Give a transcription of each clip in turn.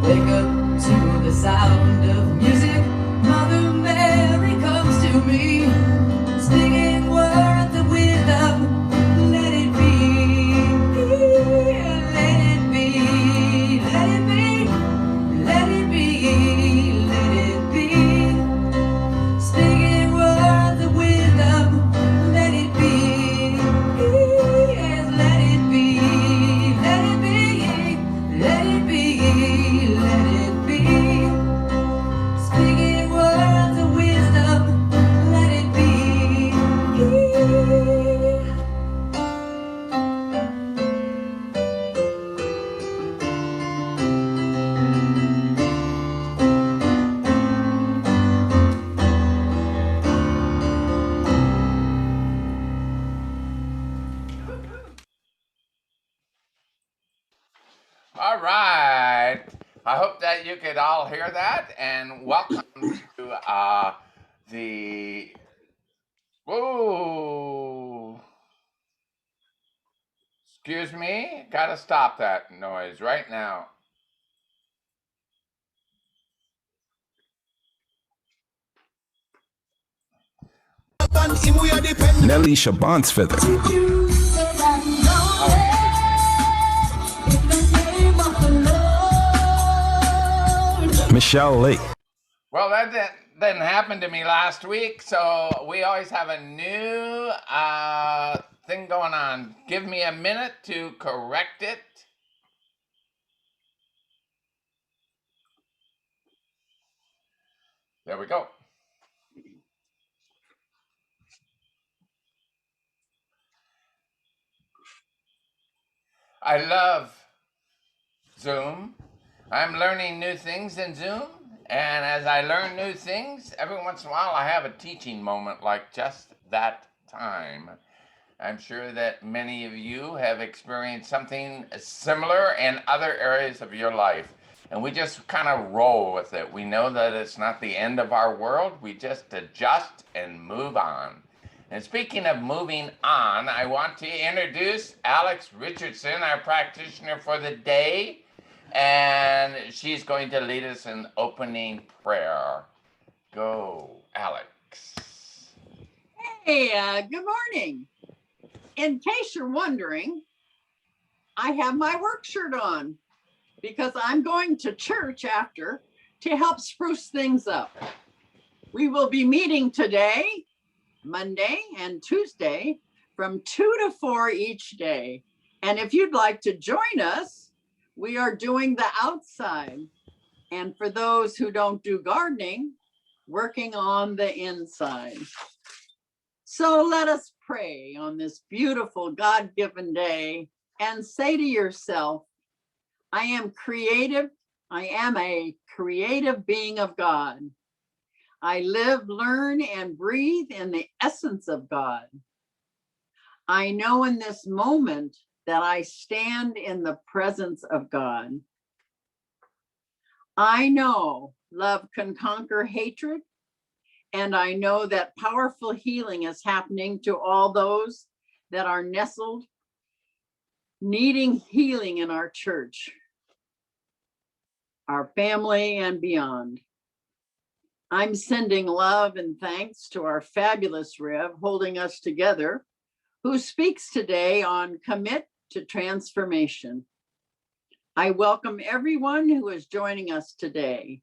Wake up to the sound of music. Mother Mary comes to me, singing words of wisdom. Let it be, let it be, let it be, let it be, let it be. Speaking words of wisdom. Let it be, yes, let it be, let it be, let it be, let it be. Speaking words of wisdom. Let it be. All right. I hope that you could all hear that, and welcome to the. Whoa! Excuse me. Gotta stop that noise right now. Nelly Shaban's feather. Michelle Lake. Well, that didn't happen to me last week, so we always have a new thing going on. Give me a minute to correct it. There we go. I love Zoom. I'm learning new things in Zoom, and as I learn new things, every once in a while I have a teaching moment like just that time. I'm sure that many of you have experienced something similar in other areas of your life, and we just kind of roll with it. We know that it's not the end of our world. We just adjust and move on. And speaking of moving on, I want to introduce Alex Richardson, our practitioner for the day, and she's going to lead us in opening prayer. Go, Alex. Hey, good morning. In case you're wondering, I have my work shirt on because I'm going to church after to help spruce things up. We will be meeting today, Monday and Tuesday, from 2 to 4 each day. And if you'd like to join us, we are doing the outside. And for those who don't do gardening, working on the inside. So let us pray on this beautiful God-given day and say to yourself, I am creative. I am a creative being of God. I live, learn, and breathe in the essence of God. I know in this moment that I stand in the presence of God. I know love can conquer hatred, and I know that powerful healing is happening to all those that are nestled, needing healing in our church, our family, and beyond. I'm sending love and thanks to our fabulous Rev holding us together, who speaks today on Commit to Transformation. I welcome everyone who is joining us today.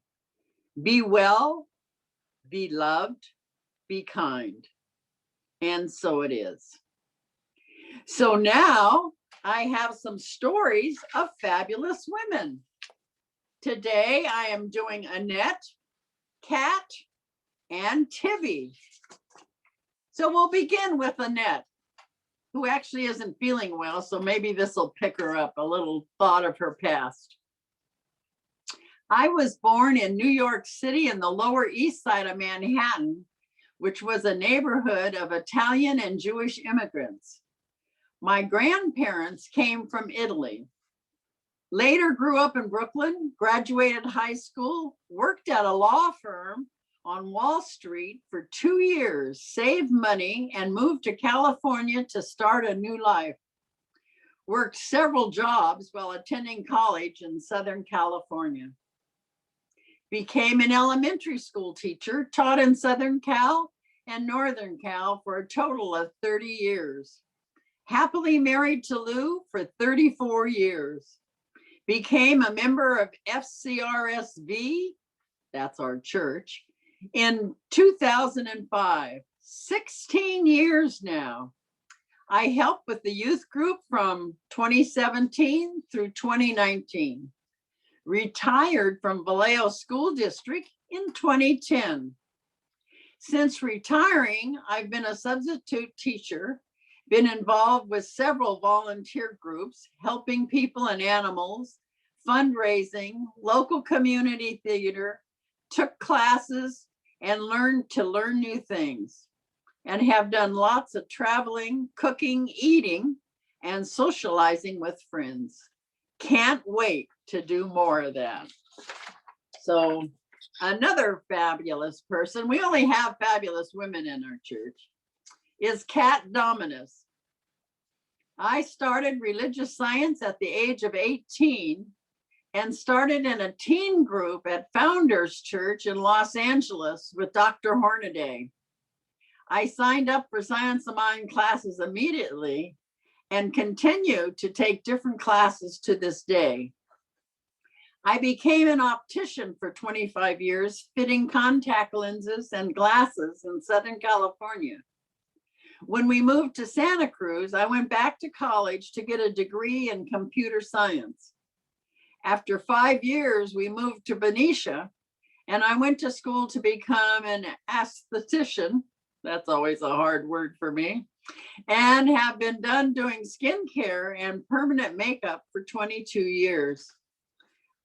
Be well, be loved, be kind. And so it is. So now I have some stories of fabulous women. Today I am doing Annette, Kat, and Tivy. So we'll begin with Annette, who actually isn't feeling well, so maybe this will pick her up, a little thought of her past. I was born in New York City in the Lower East Side of Manhattan, which was a neighborhood of Italian and Jewish immigrants. My grandparents came from Italy. Later grew up in Brooklyn, graduated high school, worked at a law firm on Wall Street for 2 years, saved money, and moved to California to start a new life. Worked several jobs while attending college in Southern California. Became an elementary school teacher, taught in Southern Cal and Northern Cal for a total of 30 years. Happily married to Lou for 34 years. Became a member of FCRSV, that's our church, in 2005, 16 years now. I helped with the youth group from 2017 through 2019. Retired from Vallejo School District in 2010. Since retiring, I've been a substitute teacher, been involved with several volunteer groups, helping people and animals, fundraising, local community theater, took classes, and learned to learn new things, and have done lots of traveling, cooking, eating, and socializing with friends. Can't wait to do more of that. So another fabulous person, we only have fabulous women in our church, is Kat Dominus. I started religious science at the age of 18 and started in a teen group at Founders Church in Los Angeles with Dr. Hornaday. I signed up for Science of Mind classes immediately and continue to take different classes to this day. I became an optician for 25 years, fitting contact lenses and glasses in Southern California. When we moved to Santa Cruz, I went back to college to get a degree in computer science. After 5 years, we moved to Benicia, and I went to school to become an aesthetician. That's always a hard word for me. And have been done doing skincare and permanent makeup for 22 years.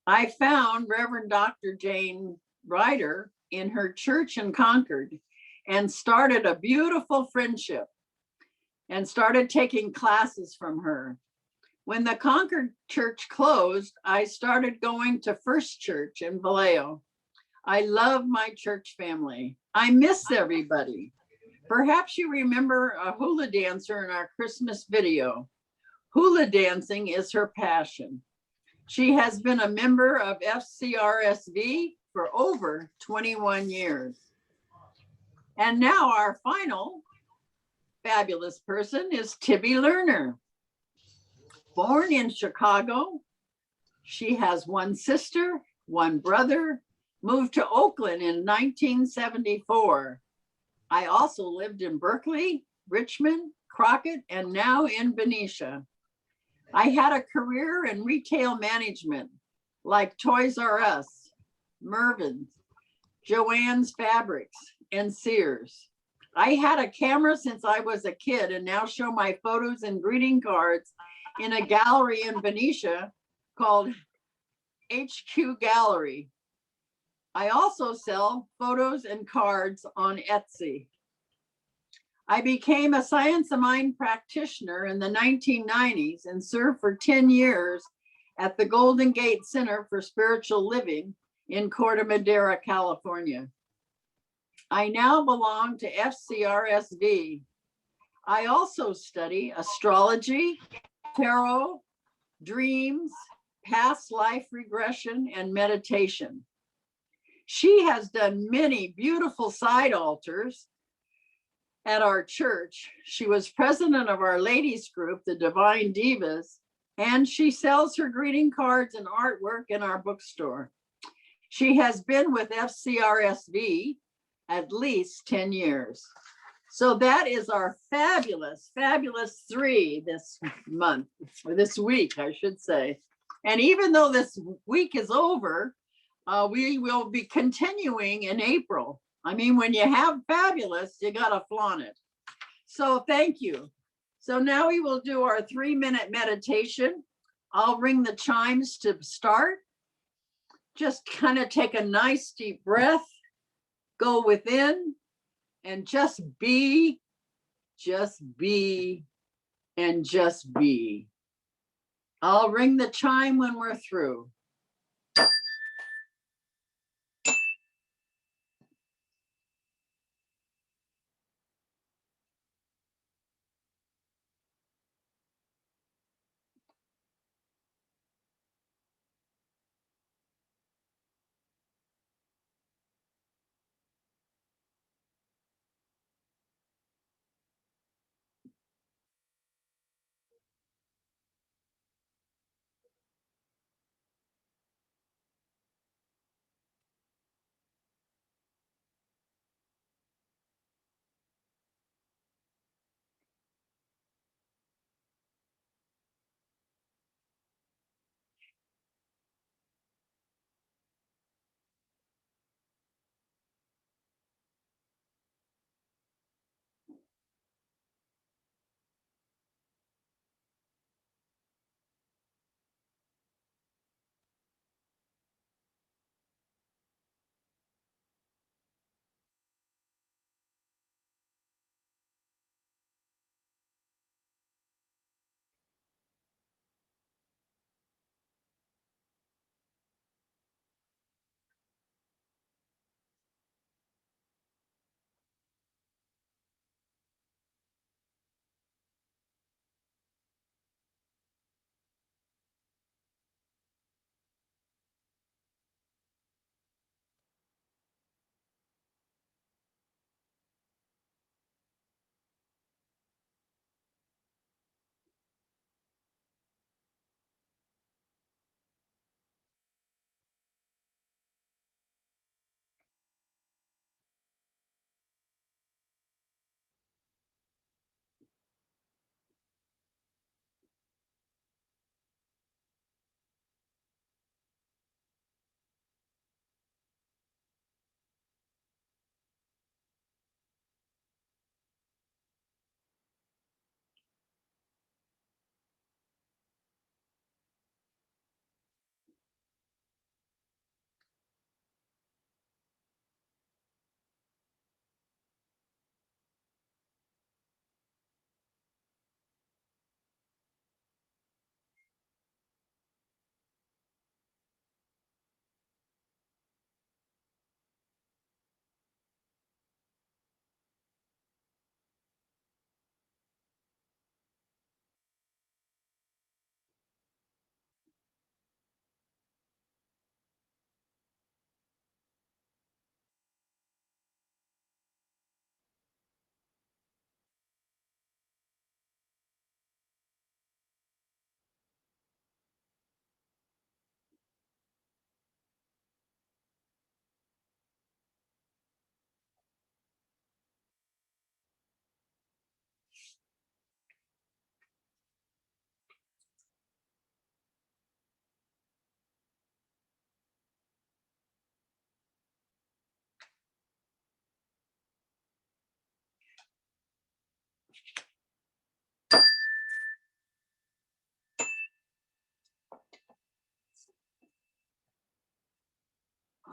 I found Reverend Dr. Jane Ryder in her church in Concord and started a beautiful friendship and started taking classes from her. When the Concord church closed, I started going to First Church in Vallejo. I love my church family. I miss everybody. Perhaps you remember a hula dancer in our Christmas video. Hula dancing is her passion. She has been a member of FCRSV for over 21 years. And now our final fabulous person is Tibby Lerner. Born in Chicago, she has one sister, one brother, moved to Oakland in 1974. I also lived in Berkeley, Richmond, Crockett, and now in Benicia. I had a career in retail management, like Toys R Us, Mervyn's, Joann's Fabrics, and Sears. I had a camera since I was a kid and now show my photos and greeting cards in a gallery in Benicia called HQ Gallery. I also sell photos and cards on Etsy. I became a Science of Mind practitioner in the 1990s and served for 10 years at the Golden Gate Center for Spiritual Living in Corte Madera, California. I now belong to FCRSV. I also study astrology, tarot, dreams, past life regression, and meditation. She has done many beautiful side altars at our church. She was president of our ladies group, the Divine Divas, and she sells her greeting cards and artwork in our bookstore. She has been with FCRSV at least 10 years. So that is our fabulous, fabulous three this month, or this week, I should say. And even though this week is over, we will be continuing in April. I mean, when you have fabulous, you gotta flaunt it. So thank you. So now we will do our 3-minute meditation. I'll ring the chimes to start. Just kind of take a nice deep breath, go within, and just be, and just be. I'll ring the chime when we're through.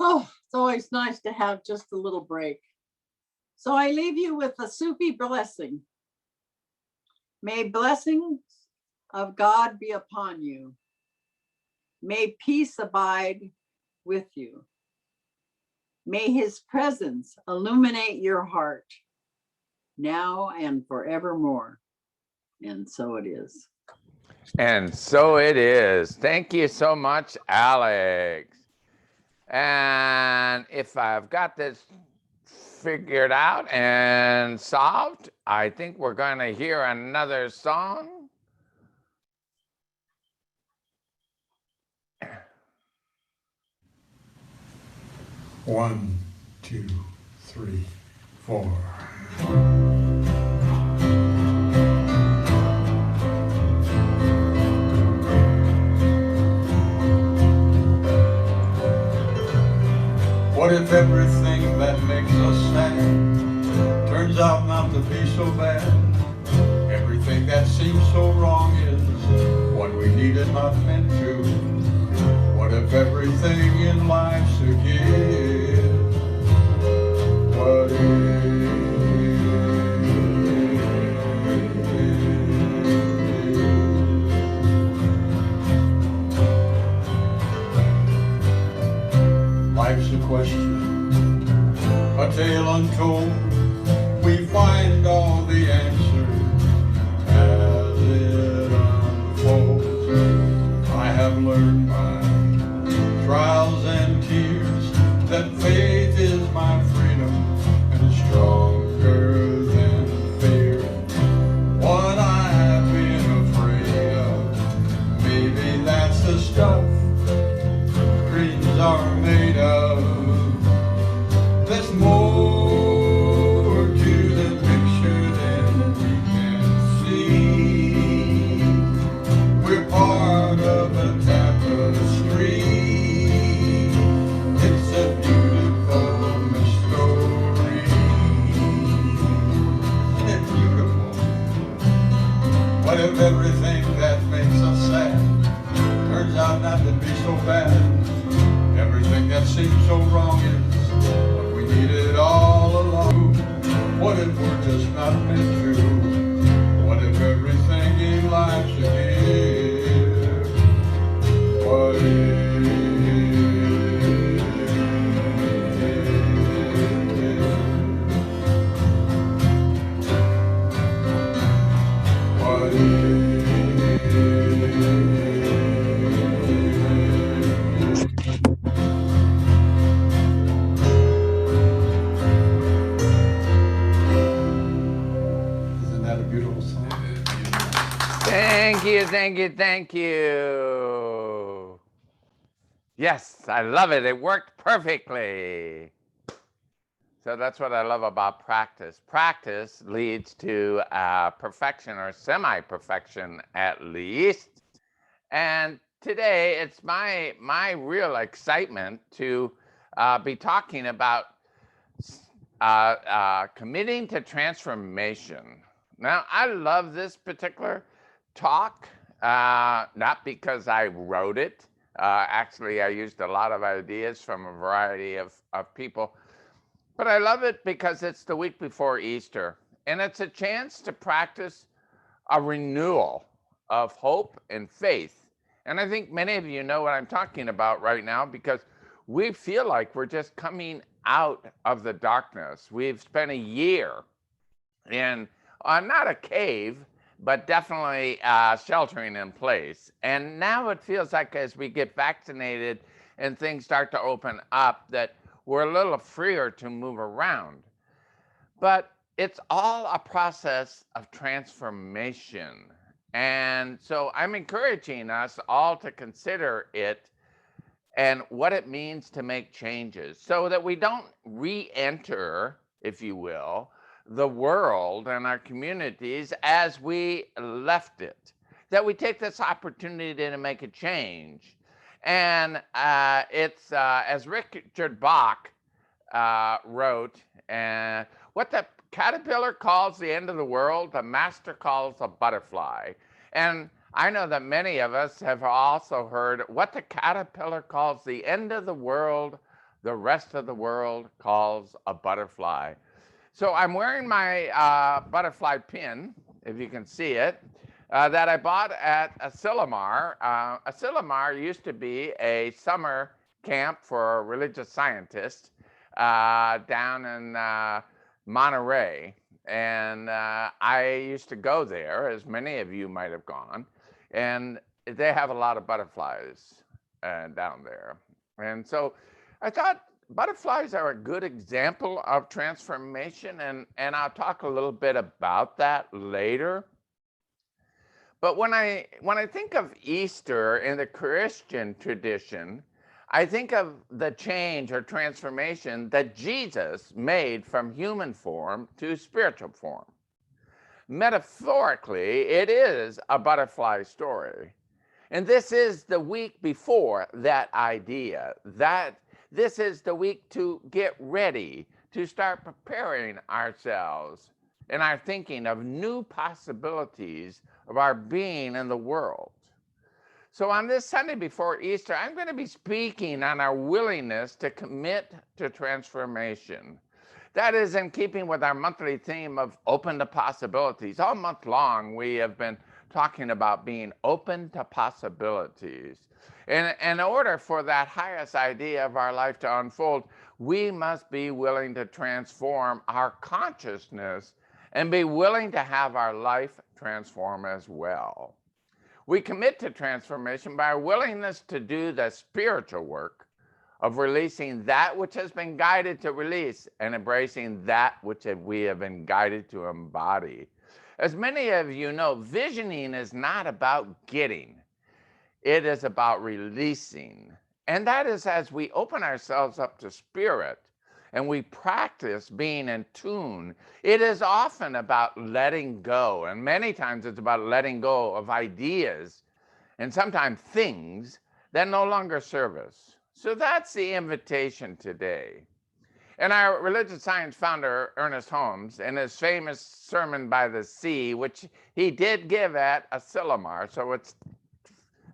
Oh, it's always nice to have just a little break. So I leave you with a Sufi blessing. May blessings of God be upon you. May peace abide with you. May his presence illuminate your heart now and forevermore. And so it is. And so it is. Thank you so much, Alex. And if I've got this figured out and solved, I think we're going to hear another song. One, two, three, four. What if everything that makes us sad turns out not to be so bad? Everything that seems so wrong is what we needed, not meant to. What if everything in life's a gift? What if life's a question, a tale untold? We find all the answers as it unfolds. I have learned by trials and tears that faith is my freedom and is stronger than fear. What I have been afraid of, maybe that's the stuff dreams are made of. There's more to the picture than we can see. We're part of a tapestry. It's a beautiful story. Isn't it beautiful? What if everything that makes us sad turns out not to be so bad? Everything that seems so wrong is what we needed all along. What if we're just not meant to? What if everything in life's a gift? What if? What if? Thank you, thank you. Yes, I love it. It worked perfectly. So that's what I love about practice. Practice leads to perfection, or semi-perfection at least. And today it's my real excitement to be talking about committing to transformation. Now, I love this particular talk, not because I wrote it. Actually, I used a lot of ideas from a variety of people. But I love it because it's the week before Easter, and it's a chance to practice a renewal of hope and faith. And I think many of you know what I'm talking about right now, because we feel like we're just coming out of the darkness. We've spent a year in not a cave, but definitely sheltering in place. And now it feels like as we get vaccinated and things start to open up, that we're a little freer to move around. But it's all a process of transformation. And so I'm encouraging us all to consider it and what it means to make changes so that we don't re-enter, if you will, the world and our communities as we left it. That we take this opportunity to make a change. And it's, as Richard Bach wrote, what the caterpillar calls the end of the world, the master calls a butterfly. And I know that many of us have also heard what the caterpillar calls the end of the world, the rest of the world calls a butterfly. So I'm wearing my butterfly pin, if you can see it, that I bought at Asilomar. Asilomar used to be a summer camp for religious scientists down in Monterey. And I used to go there, as many of you might have gone, and they have a lot of butterflies down there. And so I thought butterflies are a good example of transformation, and I'll talk a little bit about that later. But when I think of Easter in the Christian tradition, I think of the change or transformation that Jesus made from human form to spiritual form. Metaphorically, it is a butterfly story. And this is the week before that idea, that this is the week to get ready, to start preparing ourselves and our thinking of new possibilities of our being in the world. So on this Sunday before Easter, I'm going to be speaking on our willingness to commit to transformation. That is in keeping with our monthly theme of open to possibilities. All month long, we have been talking about being open to possibilities. And in order for that highest idea of our life to unfold, we must be willing to transform our consciousness and be willing to have our life transform as well. We commit to transformation by our willingness to do the spiritual work of releasing that which has been guided to release and embracing that which we have been guided to embody. As many of you know, visioning is not about getting, it is about releasing. And that is as we open ourselves up to spirit and we practice being in tune, it is often about letting go. And many times it's about letting go of ideas and sometimes things that no longer serve us. So that's the invitation today. And our religious science founder, Ernest Holmes, in his famous Sermon by the Sea, which he did give at Asilomar, so it's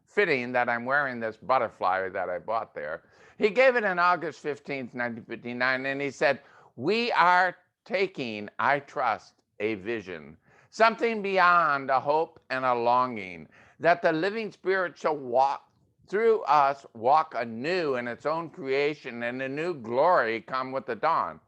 fitting that I'm wearing this butterfly that I bought there. He gave it on August 15th, 1959, and he said, "We are taking, I trust, a vision, something beyond a hope and a longing, that the living spirit shall walk through us, walk anew in its own creation, and a new glory come with the dawn."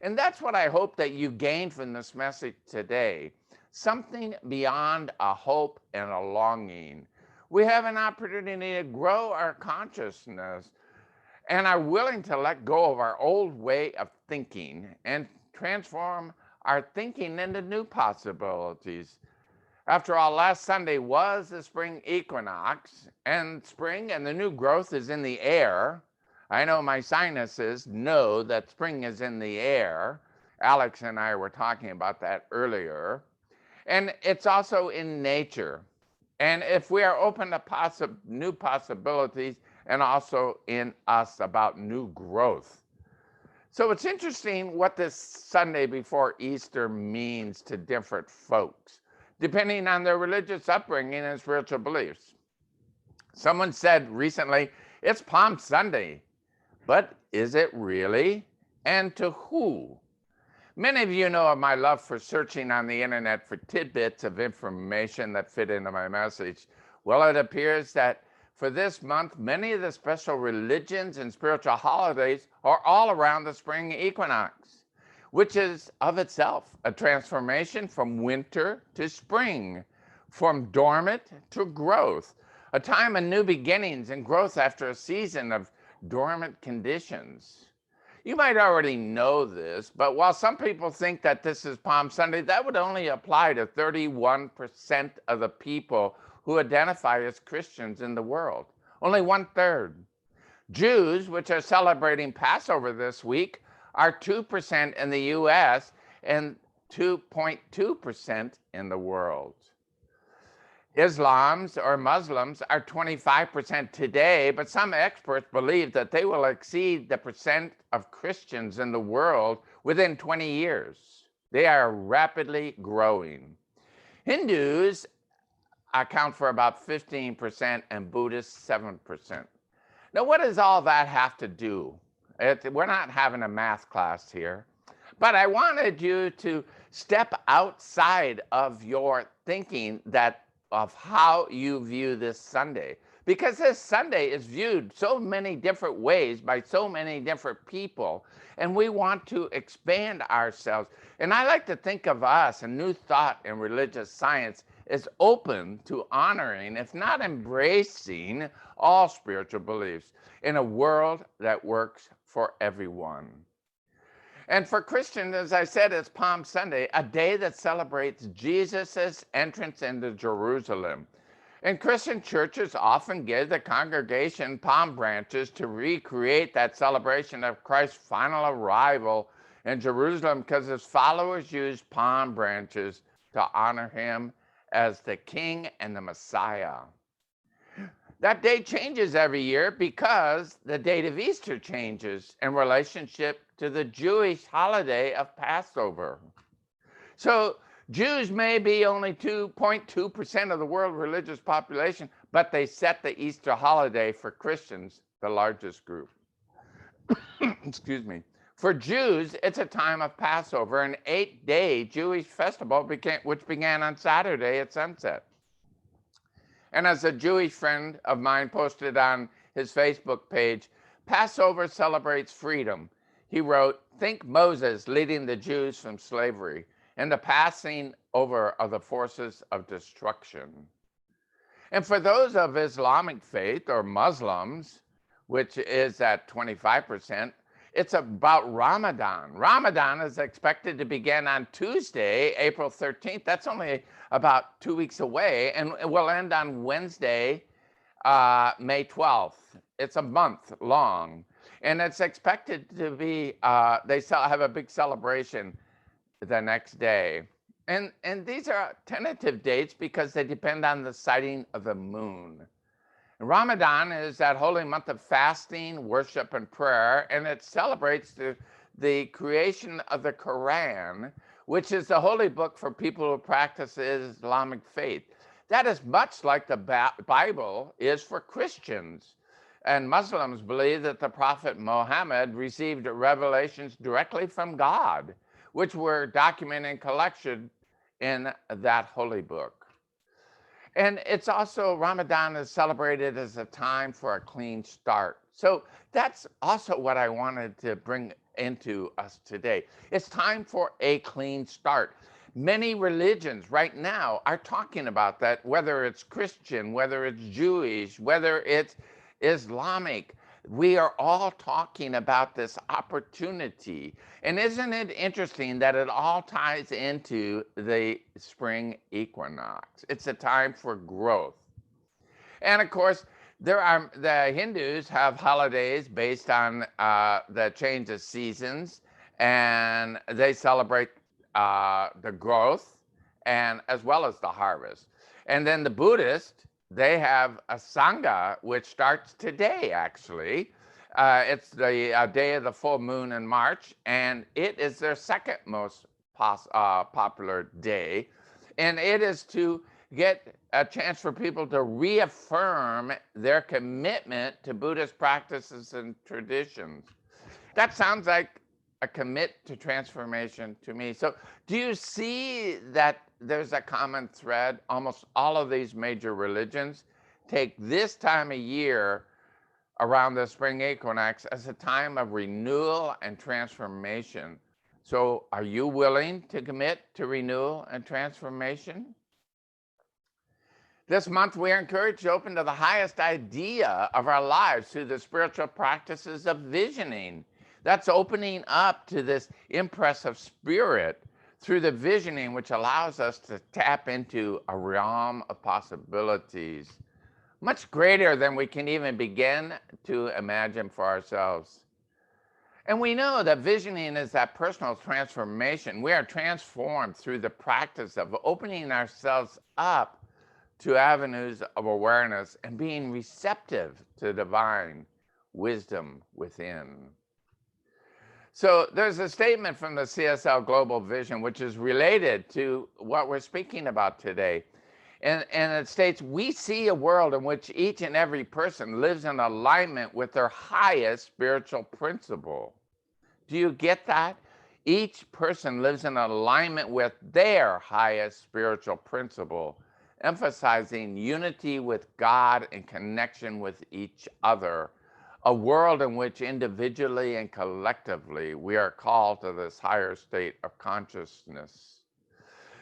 And that's what I hope that you gain from this message today, something beyond a hope and a longing. We have an opportunity to grow our consciousness and are willing to let go of our old way of thinking and transform our thinking into new possibilities. After all, last Sunday was the spring equinox, and spring and the new growth is in the air. I know my sinuses know that spring is in the air. Alex and I were talking about that earlier. And it's also in nature. And if we are open to new possibilities, and also in us about new growth. So it's interesting what this Sunday before Easter means to different folks, depending on their religious upbringing and spiritual beliefs. Someone said recently, it's Palm Sunday, but is it really? And to who? Many of you know of my love for searching on the internet for tidbits of information that fit into my message. Well, it appears that for this month, many of the special religions and spiritual holidays are all around the spring equinox, which is of itself a transformation from winter to spring, from dormant to growth, a time of new beginnings and growth after a season of dormant conditions. You might already know this, but while some people think that this is Palm Sunday, that would only apply to 31% of the people who identify as Christians in the world, only 1/3. Jews, which are celebrating Passover this week, are 2% in the US and 2.2% in the world. Islams or Muslims are 25% today, but some experts believe that they will exceed the percent of Christians in the world within 20 years. They are rapidly growing. Hindus account for about 15% and Buddhists 7%. Now, what does all that have to do? We're not having a math class here. But I wanted you to step outside of your thinking of how you view this Sunday. Because this Sunday is viewed so many different ways by so many different people. And we want to expand ourselves. And I like to think of us, a new thought in religious science, is open to honoring, if not embracing, all spiritual beliefs in a world that works for everyone. And for Christians, as I said, it's Palm Sunday, a day that celebrates Jesus' entrance into Jerusalem. And Christian churches often give the congregation palm branches to recreate that celebration of Christ's final arrival in Jerusalem, because his followers used palm branches to honor him as the King and the Messiah. That date changes every year because the date of Easter changes in relationship to the Jewish holiday of Passover. So Jews may be only 2.2% of the world religious population, but they set the Easter holiday for Christians, the largest group. Excuse me. For Jews, it's a time of Passover, an 8-day Jewish festival which began on Saturday at sunset. And as a Jewish friend of mine posted on his Facebook page, Passover celebrates freedom. He wrote, "Think Moses leading the Jews from slavery and the passing over of the forces of destruction." And for those of Islamic faith or Muslims, which is at 25%, it's about Ramadan. Ramadan is expected to begin on Tuesday, April 13th. That's only about 2 weeks away, and it will end on Wednesday, May 12th. It's a month long, and it's expected to be, they have a big celebration the next day. And these are tentative dates because they depend on the sighting of the moon. Ramadan is that holy month of fasting, worship, and prayer, and it celebrates the creation of the Quran, which is the holy book for people who practice Islamic faith. That is much like the Bible is for Christians. And Muslims believe that the Prophet Muhammad received revelations directly from God, which were documented and collected in that holy book. And it's also, Ramadan is celebrated as a time for a clean start. So that's also what I wanted to bring into us today. It's time for a clean start. Many religions right now are talking about that, whether it's Christian, whether it's Jewish, whether it's Islamic. We are all talking about this opportunity. And isn't it interesting that it all ties into the spring equinox? It's a time for growth. And of course, the Hindus have holidays based on the change of seasons, and they celebrate the growth and as well as the harvest. And then the Buddhists, they have a Sangha, which starts today, actually. It's the day of the full moon in March, and it is their second most popular day. And it is to get a chance for people to reaffirm their commitment to Buddhist practices and traditions. That sounds like a commit to transformation to me. So do you see that there's a common thread? Almost all of these major religions take this time of year around the spring equinox as a time of renewal and transformation. So are you willing to commit to renewal and transformation? This month, we are encouraged to open to the highest idea of our lives through the spiritual practices of visioning. That's opening up to this impressive spirit through the visioning, which allows us to tap into a realm of possibilities much greater than we can even begin to imagine for ourselves. And we know that visioning is that personal transformation. We are transformed through the practice of opening ourselves up to avenues of awareness and being receptive to divine wisdom within. So there's a statement from the CSL Global Vision, which is related to what we're speaking about today. And it states, we see a world in which each and every person lives in alignment with their highest spiritual principle. Do you get that? Each person lives in alignment with their highest spiritual principle, emphasizing unity with God and connection with each other. A world in which individually and collectively we are called to this higher state of consciousness.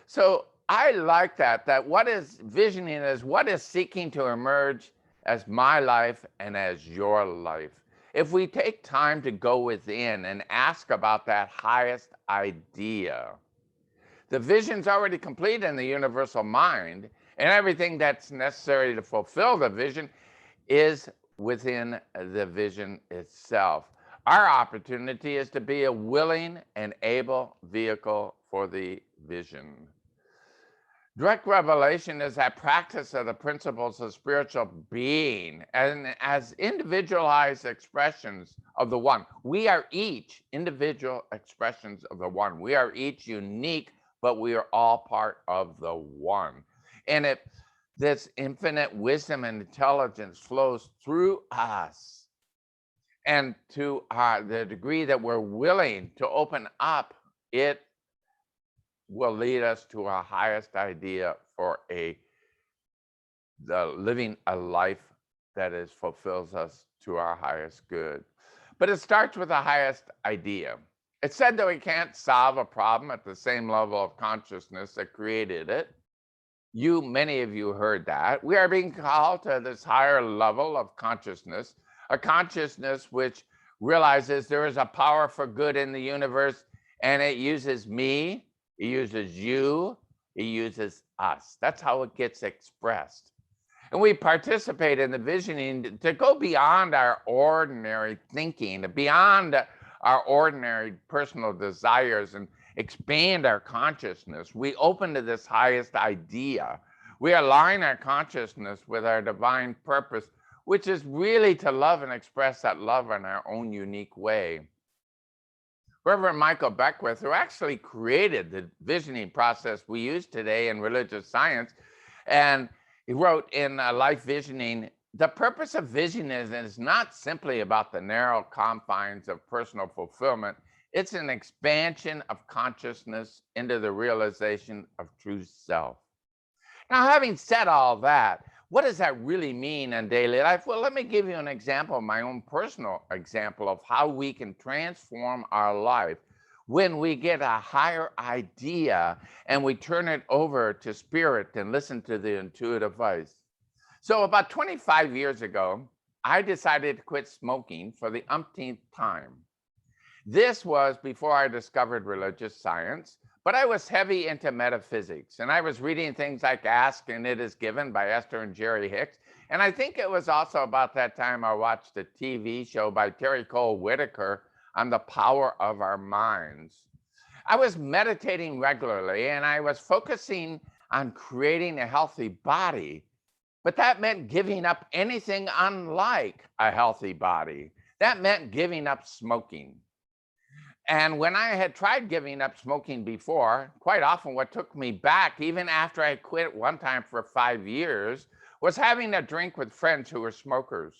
So I like that what is visioning is what is seeking to emerge as my life and as your life. If we take time to go within and ask about that highest idea, the vision's already complete in the universal mind, and everything that's necessary to fulfill the vision is within the vision itself. Our opportunity is to be a willing and able vehicle for the vision. Direct revelation is that practice of the principles of spiritual being and as individualized expressions of the one. We are each individual expressions of the one. We are each unique, but we are all part of the one. And if this infinite wisdom and intelligence flows through us, and to the degree that we're willing to open up, it will lead us to our highest idea for the living a life that is fulfills us to our highest good. But it starts with the highest idea. It's said that we can't solve a problem at the same level of consciousness that created it. Many of you heard that. We are being called to this higher level of consciousness, a consciousness which realizes there is a power for good in the universe, and it uses me, it uses you, it uses us. That's how it gets expressed. And we participate in the visioning to go beyond our ordinary thinking, beyond our ordinary personal desires, and expand our consciousness. We open to this highest idea. We align our consciousness with our divine purpose, which is really to love and express that love in our own unique way. Reverend Michael Beckwith, who actually created the visioning process we use today in religious science, and he wrote in Life Visioning, the purpose of visioning is not simply about the narrow confines of personal fulfillment. It's an expansion of consciousness into the realization of true self. Now, having said all that, what does that really mean in daily life? Well, let me give you an example, my own personal example of how we can transform our life when we get a higher idea and we turn it over to spirit and listen to the intuitive voice. So about 25 years ago, I decided to quit smoking for the umpteenth time. This was before I discovered religious science, but I was heavy into metaphysics, and I was reading things like Ask and It Is Given by Esther and Jerry Hicks. And I think it was also about that time I watched a TV show by Terry Cole Whitaker on the power of our minds. I was meditating regularly, and I was focusing on creating a healthy body, but that meant giving up anything unlike a healthy body. That meant giving up smoking. And when I had tried giving up smoking before, quite often what took me back, even after I quit one time for 5 years, was having a drink with friends who were smokers.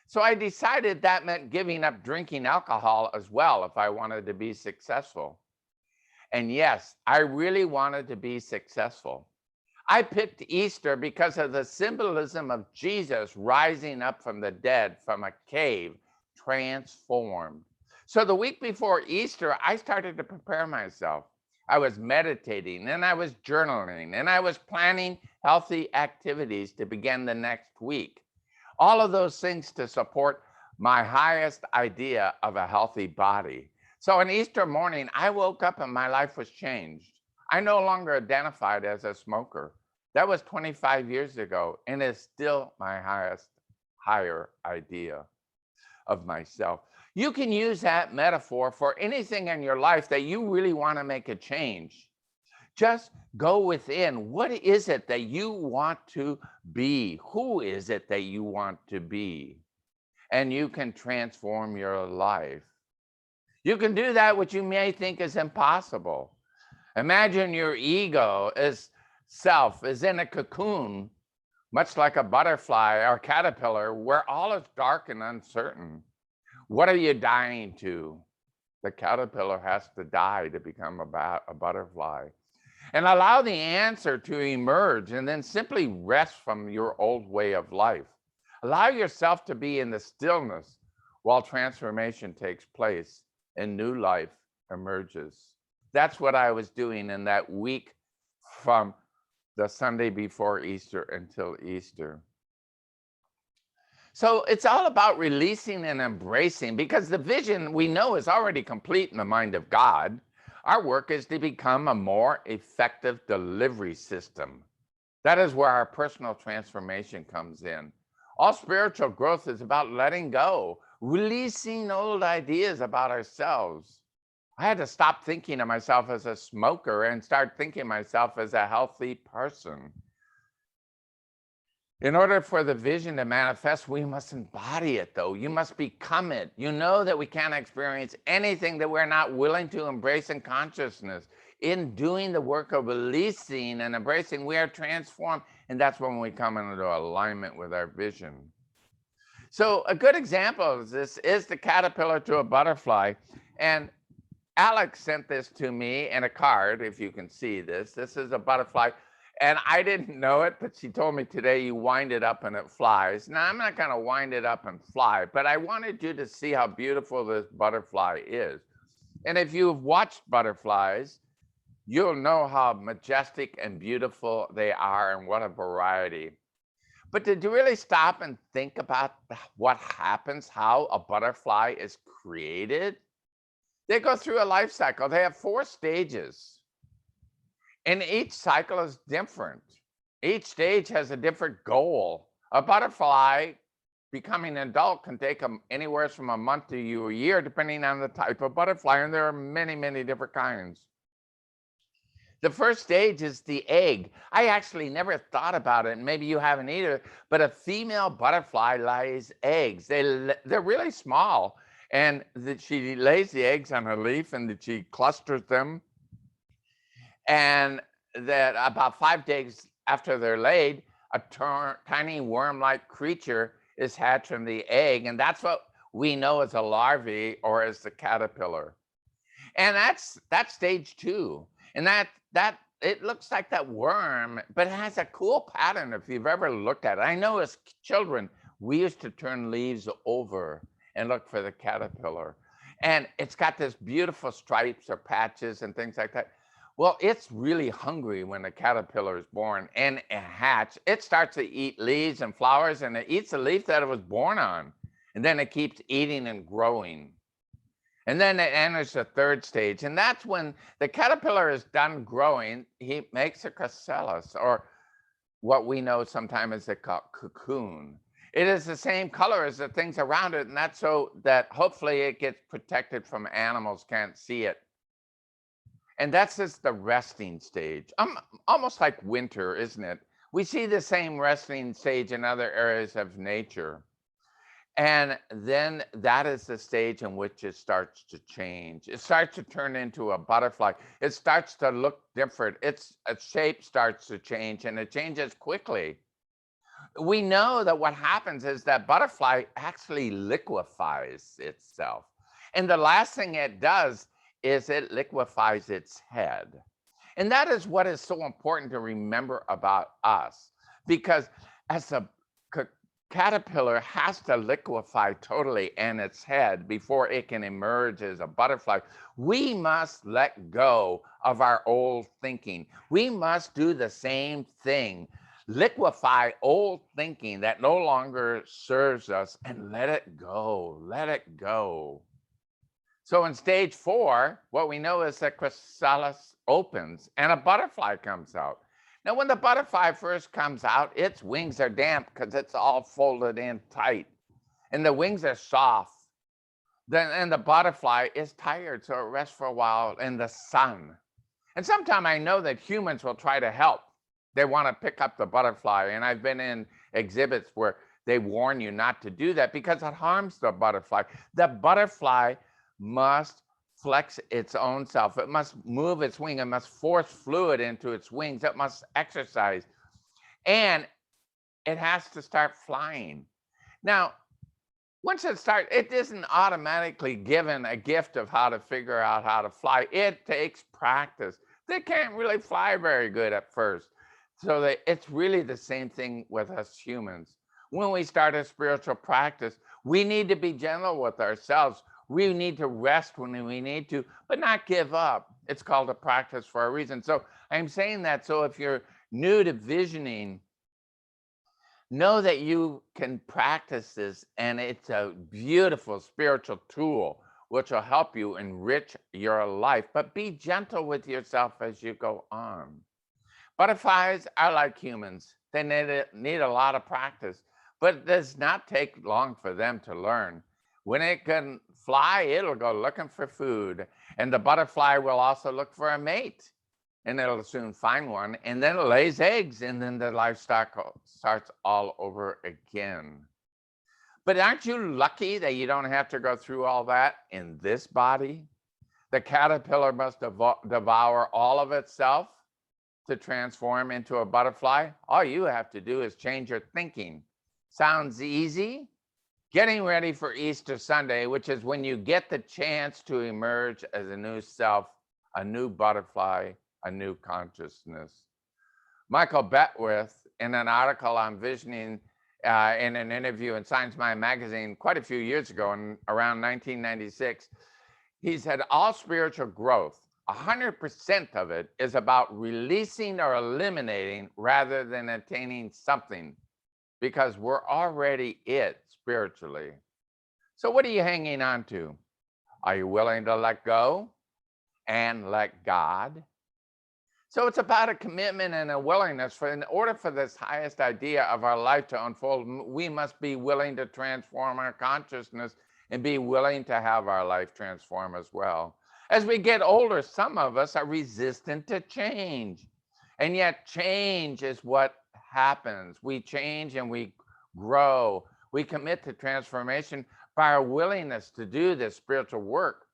So I decided that meant giving up drinking alcohol as well if I wanted to be successful. And yes, I really wanted to be successful. I picked Easter because of the symbolism of Jesus rising up from the dead from a cave, transformed. So the week before Easter, I started to prepare myself. I was meditating and I was journaling and I was planning healthy activities to begin the next week. All of those things to support my highest idea of a healthy body. So on Easter morning, I woke up and my life was changed. I no longer identified as a smoker. That was 25 years ago, and it's still my higher idea of myself. You can use that metaphor for anything in your life that you really want to make a change. Just go within. What is it that you want to be? Who is it that you want to be? And you can transform your life. You can do that which you may think is impossible. Imagine your ego is self is in a cocoon, much like a butterfly or caterpillar, where all is dark and uncertain. What are you dying to? The caterpillar has to die to become a butterfly. And allow the answer to emerge, and then simply rest from your old way of life. Allow yourself to be in the stillness while transformation takes place and new life emerges. That's what I was doing in that week from the Sunday before Easter until Easter. So it's all about releasing and embracing, because the vision we know is already complete in the mind of God. Our work is to become a more effective delivery system. That is where our personal transformation comes in. All spiritual growth is about letting go, releasing old ideas about ourselves. I had to stop thinking of myself as a smoker and start thinking of myself as a healthy person. In order for the vision to manifest, we must embody it, though. You must become it. You know that we can't experience anything that we're not willing to embrace in consciousness. In doing the work of releasing and embracing, we are transformed, and that's when we come into alignment with our vision. So a good example of this is the caterpillar to a butterfly. And Alex sent this to me in a card, if you can see this. This is a butterfly. And I didn't know it, but she told me today you wind it up and it flies. Now, I'm not going to wind it up and fly, but I wanted you to see how beautiful this butterfly is. And if you've watched butterflies, you'll know how majestic and beautiful they are and what a variety. But did you really stop and think about what happens, how a butterfly is created? They go through a life cycle. They have 4 stages. And each cycle is different. Each stage has a different goal. A butterfly becoming an adult can take anywhere from a month to a year, depending on the type of butterfly. And there are many, many different kinds. The first stage is the egg. I actually never thought about it, and maybe you haven't either, but a female butterfly lays eggs. They're really small. And she lays the eggs on a leaf, and she clusters them. And that about 5 days after they're laid, a tiny worm-like creature is hatched from the egg. And that's what we know as a larvae or as the caterpillar. And that's stage 2. And that it looks like that worm, but it has a cool pattern if you've ever looked at it. I know as children, we used to turn leaves over and look for the caterpillar. And it's got this beautiful stripes or patches and things like that. Well, it's really hungry when the caterpillar is born and hatch. It starts to eat leaves and flowers, and it eats the leaf that it was born on. And then it keeps eating and growing. And then it enters the 3rd stage. And that's when the caterpillar is done growing. He makes a chrysalis, or what we know sometimes is a cocoon. It is the same color as the things around it. And that's so that hopefully it gets protected from animals can't see it. And that's just the resting stage. Almost like winter, isn't it? We see the same resting stage in other areas of nature. And then that is the stage in which it starts to change. It starts to turn into a butterfly. It starts to look different. Its shape starts to change, and it changes quickly. We know that what happens is that butterfly actually liquefies itself. And the last thing it does is it liquefies its head. And that is what is so important to remember about us, because as a caterpillar has to liquefy totally in its head before it can emerge as a butterfly, we must let go of our old thinking. We must do the same thing. Liquefy old thinking that no longer serves us and let it go. Let it go. So in stage 4, what we know is that chrysalis opens and a butterfly comes out. Now, when the butterfly first comes out, its wings are damp because it's all folded in tight. And the wings are soft. And the butterfly is tired, so it rests for a while in the sun. And sometimes I know that humans will try to help. They want to pick up the butterfly. And I've been in exhibits where they warn you not to do that because it harms the butterfly. The butterfly must flex its own self. It must move its wing. It must force fluid into its wings. It must exercise. And it has to start flying. Now, once it starts, it isn't automatically given a gift of how to figure out how to fly. It takes practice. They can't really fly very good at first. So it's really the same thing with us humans. When we start a spiritual practice, we need to be gentle with ourselves. We need to rest when we need to, but not give up. It's called a practice for a reason. So I'm saying that so if you're new to visioning, know that you can practice this, and it's a beautiful spiritual tool which will help you enrich your life. But be gentle with yourself as you go on. Butterflies are like humans. They need a lot of practice, but it does not take long for them to learn. When it can fly, it'll go looking for food, and the butterfly will also look for a mate, and it'll soon find one, and then it lays eggs, and then the livestock starts all over again. But aren't you lucky that you don't have to go through all that in this body? The caterpillar must devour all of itself to transform into a butterfly. All you have to do is change your thinking. Sounds easy? Getting ready for Easter Sunday, which is when you get the chance to emerge as a new self, a new butterfly, a new consciousness. Michael Beckwith, in an article on visioning in an interview in Science Mind magazine quite a few years ago, in around 1996, he said all spiritual growth, 100% of it is about releasing or eliminating rather than attaining something, because we're already it spiritually. So what are you hanging on to? Are you willing to let go and let God? So it's about a commitment and a willingness. For in order for this highest idea of our life to unfold, we must be willing to transform our consciousness and be willing to have our life transform as well. As we get older, some of us are resistant to change. And yet change is what happens. We change and we grow. We commit to transformation by our willingness to do this spiritual work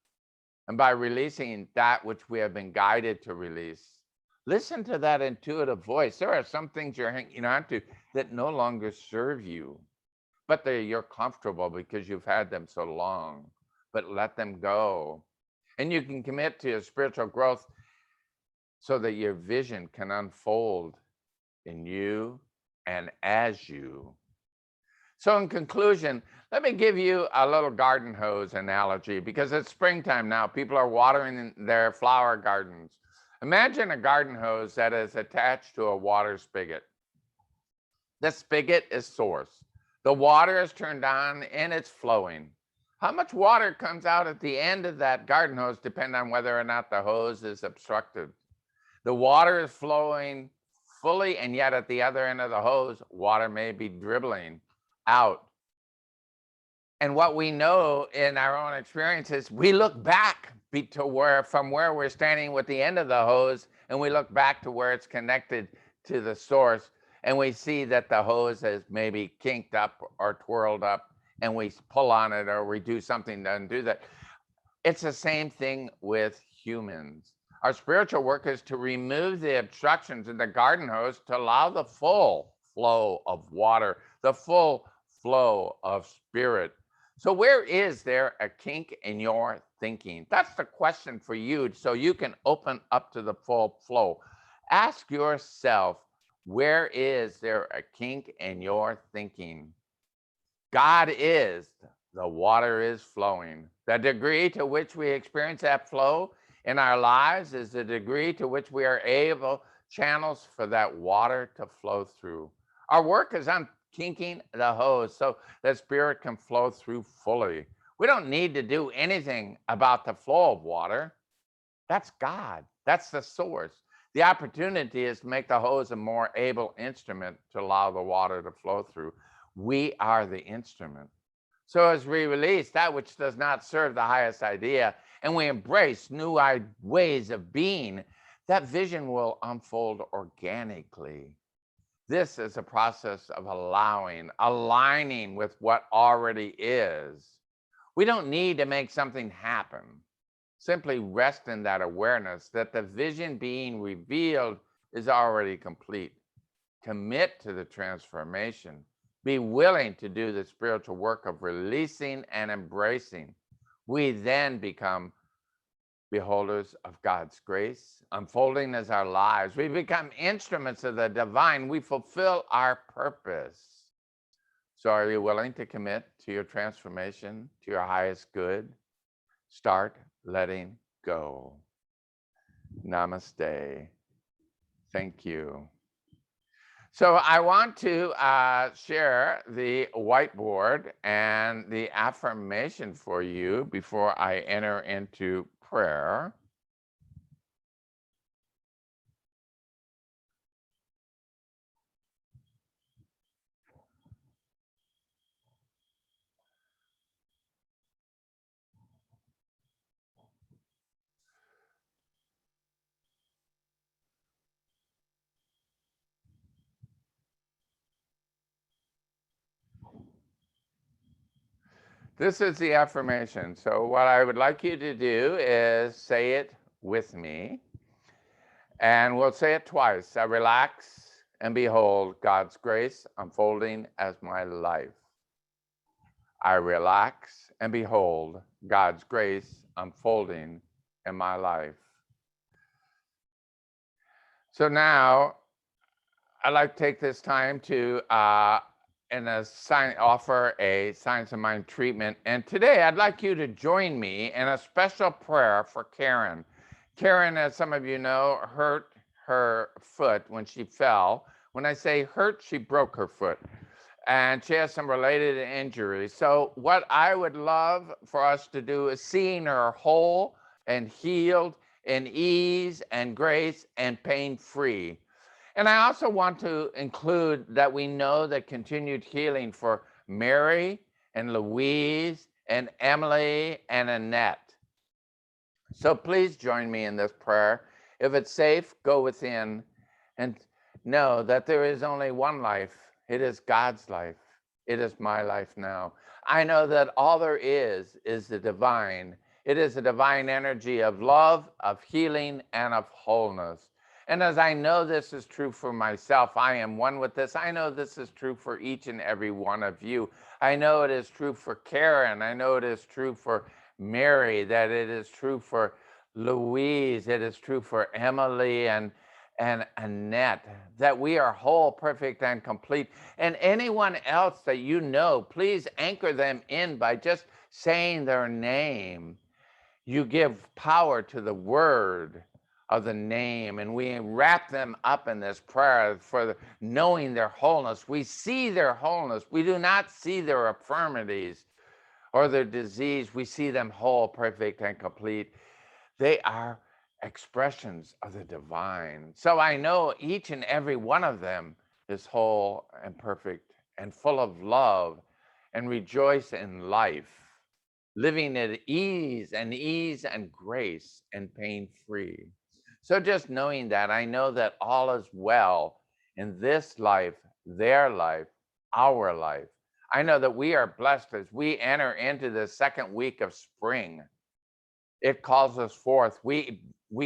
and by releasing that which we have been guided to release. Listen to that intuitive voice. There are some things you're hanging on to that no longer serve you, but you're comfortable because you've had them so long. But let them go. And you can commit to your spiritual growth so that your vision can unfold in you and as you. So in conclusion, let me give you a little garden hose analogy, because it's springtime now. People are watering their flower gardens. Imagine a garden hose that is attached to a water spigot. The spigot is source. The water is turned on and it's flowing. How much water comes out at the end of that garden hose depends on whether or not the hose is obstructed. The water is flowing fully, and yet at the other end of the hose, water may be dribbling out. And what we know in our own experiences, we look back from where we're standing with the end of the hose, and we look back to where it's connected to the source, and we see that the hose is maybe kinked up or twirled up, and we pull on it or we do something to undo that. It's the same thing with humans. Our spiritual work is to remove the obstructions in the garden hose to allow the full flow of water, the full flow of spirit. So where is there a kink in your thinking? That's the question for you, so you can open up to the full flow. Ask yourself, where is there a kink in your thinking? God is, the water is flowing. The degree to which we experience that flow in our lives is the degree to which we are able channels for that water to flow through. Our work is on kinking the hose so that spirit can flow through fully. We don't need to do anything about the flow of water. That's God. That's the source. The opportunity is to make the hose a more able instrument to allow the water to flow through. We are the instrument. So as we release that which does not serve the highest idea, and we embrace new ways of being, that vision will unfold organically. This is a process of aligning with what already is. We don't need to make something happen. Simply rest in that awareness that the vision being revealed is already complete. Commit to the transformation. Be willing to do the spiritual work of releasing and embracing. We then become beholders of God's grace, unfolding as our lives. We become instruments of the divine. We fulfill our purpose. So are you willing to commit to your transformation, to your highest good? Start letting go. Namaste. Thank you. So I want to share the whiteboard and the affirmation for you before I enter into prayer. This is the affirmation. So what I would like you to do is say it with me. And we'll say it twice. I relax and behold God's grace unfolding as my life. I relax and behold God's grace unfolding in my life. So now I'd like to take this time to offer a Science of Mind treatment. And today I'd like you to join me in a special prayer for Karen. Karen, as some of you know, hurt her foot when she fell. When I say hurt, she broke her foot. And she has some related injuries. So what I would love for us to do is seeing her whole and healed in ease and grace and pain-free. And I also want to include that we know that continued healing for Mary and Louise and Emily and Annette. So please join me in this prayer. If it's safe, go within and know that there is only one life. It is God's life. It is my life now. I know that all there is the divine. It is a divine energy of love, of healing, and of wholeness. And as I know this is true for myself, I am one with this. I know this is true for each and every one of you. I know it is true for Karen. I know it is true for Mary, that it is true for Louise. It is true for Emily and Annette, that we are whole, perfect, and complete. And anyone else that you know, please anchor them in by just saying their name. You give power to the word of the name, and we wrap them up in this prayer for knowing their wholeness. We see their wholeness. We do not see their infirmities or their disease. We see them whole, perfect, and complete. They are expressions of the divine. So I know each and every one of them is whole and perfect and full of love and rejoice in life, living at ease and grace and pain-free. So just knowing that, I know that all is well in this life, their life, our life. I know that we are blessed as we enter into the second week of spring. It calls us forth. We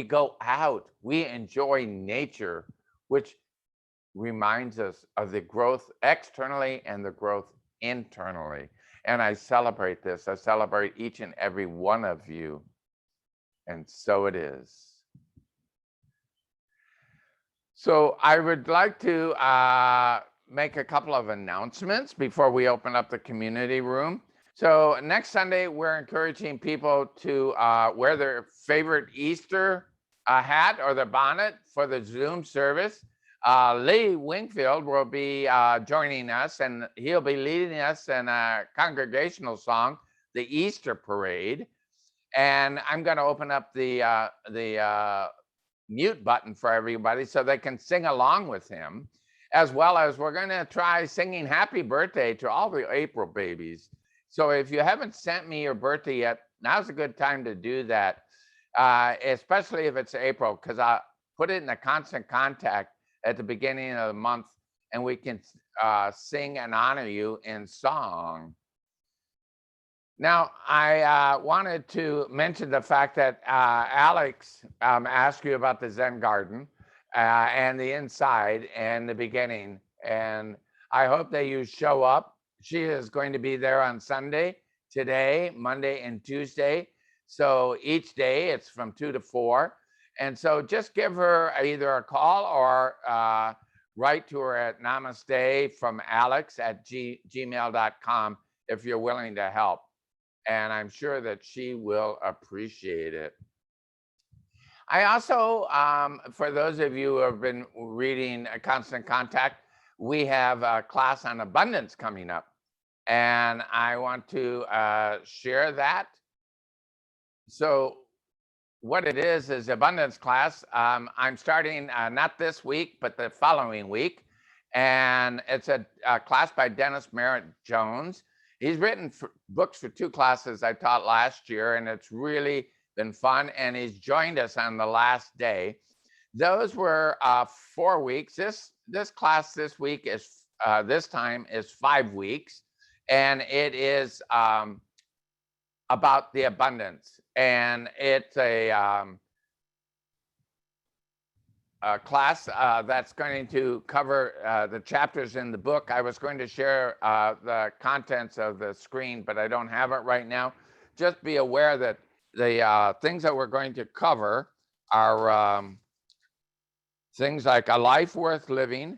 go out. We enjoy nature, which reminds us of the growth externally and the growth internally. And I celebrate this. I celebrate each and every one of you. And so it is. So I would like to make a couple of announcements before we open up the community room. So next Sunday, we're encouraging people to wear their favorite Easter hat or their bonnet for the Zoom service. Lee Wingfield will be joining us, and he'll be leading us in a congregational song, the Easter Parade. And I'm going to open up the mute button for everybody so they can sing along with him, as well as we're going to try singing happy birthday to all the April babies. So if you haven't sent me your birthday yet, now's a good time to do that, especially if it's April, because I put it in a constant contact at the beginning of the month, and we can sing and honor you in song. Now, I wanted to mention the fact that Alex asked you about the Zen garden and the inside and the beginning. And I hope that you show up. She is going to be there on Sunday, today, Monday, and Tuesday. So each day it's from 2 to 4. And so just give her either a call or write to her at namaste from Alex at gmail.com if you're willing to help. And I'm sure that she will appreciate it. I also, for those of you who have been reading Constant Contact, we have a class on abundance coming up. And I want to share that. So what it is abundance class. I'm starting not this week, but the following week. And it's a class by Dennis Merritt Jones. He's written books for 2 classes I taught last year, and it's really been fun. And he's joined us on the last day. Those were 4 weeks. This class this week is this time is 5 weeks, and it is about the abundance. And it's a class that's going to cover the chapters in the book. I was going to share the contents of the screen, but I don't have it right now. Just be aware that the things that we're going to cover are things like a life worth living,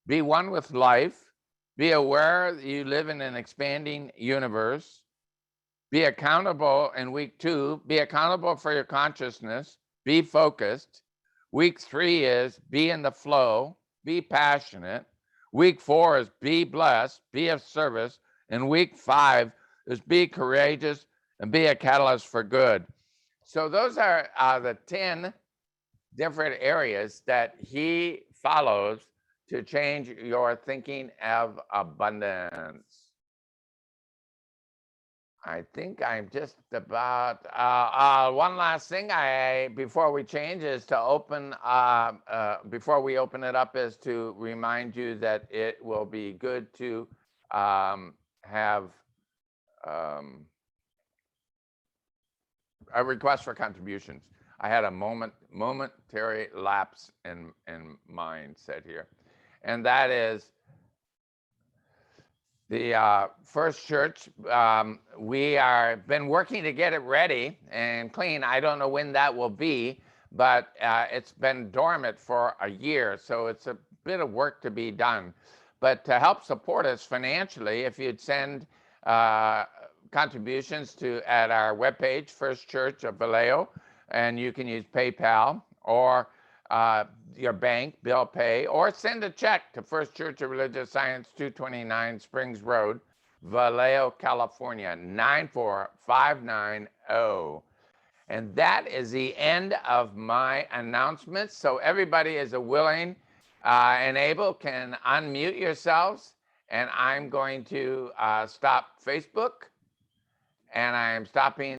be one with life, be aware that you live in an expanding universe, be accountable in week 2, be accountable for your consciousness, be focused. Week 3 is be in the flow, be passionate. Week 4 is be blessed, be of service. And week 5 is be courageous and be a catalyst for good. So those are the 10 different areas that he follows to change your thinking of abundance. I think I'm just about, one last thing before we change is to open, before we open it up is to remind you that it will be good to have a request for contributions. I had a momentary lapse in mindset here. And that is, the First Church, we are been working to get it ready and clean. I don't know when that will be, but it's been dormant for a year, so it's a bit of work to be done. But to help support us financially, if you'd send contributions at our webpage, First Church of Vallejo, and you can use PayPal or your bank, bill pay, or send a check to First Church of Religious Science, 229 Springs Road, Vallejo, California, 94590. And that is the end of my announcements. So everybody is willing and able can unmute yourselves. And I'm going to stop Facebook, and I am stopping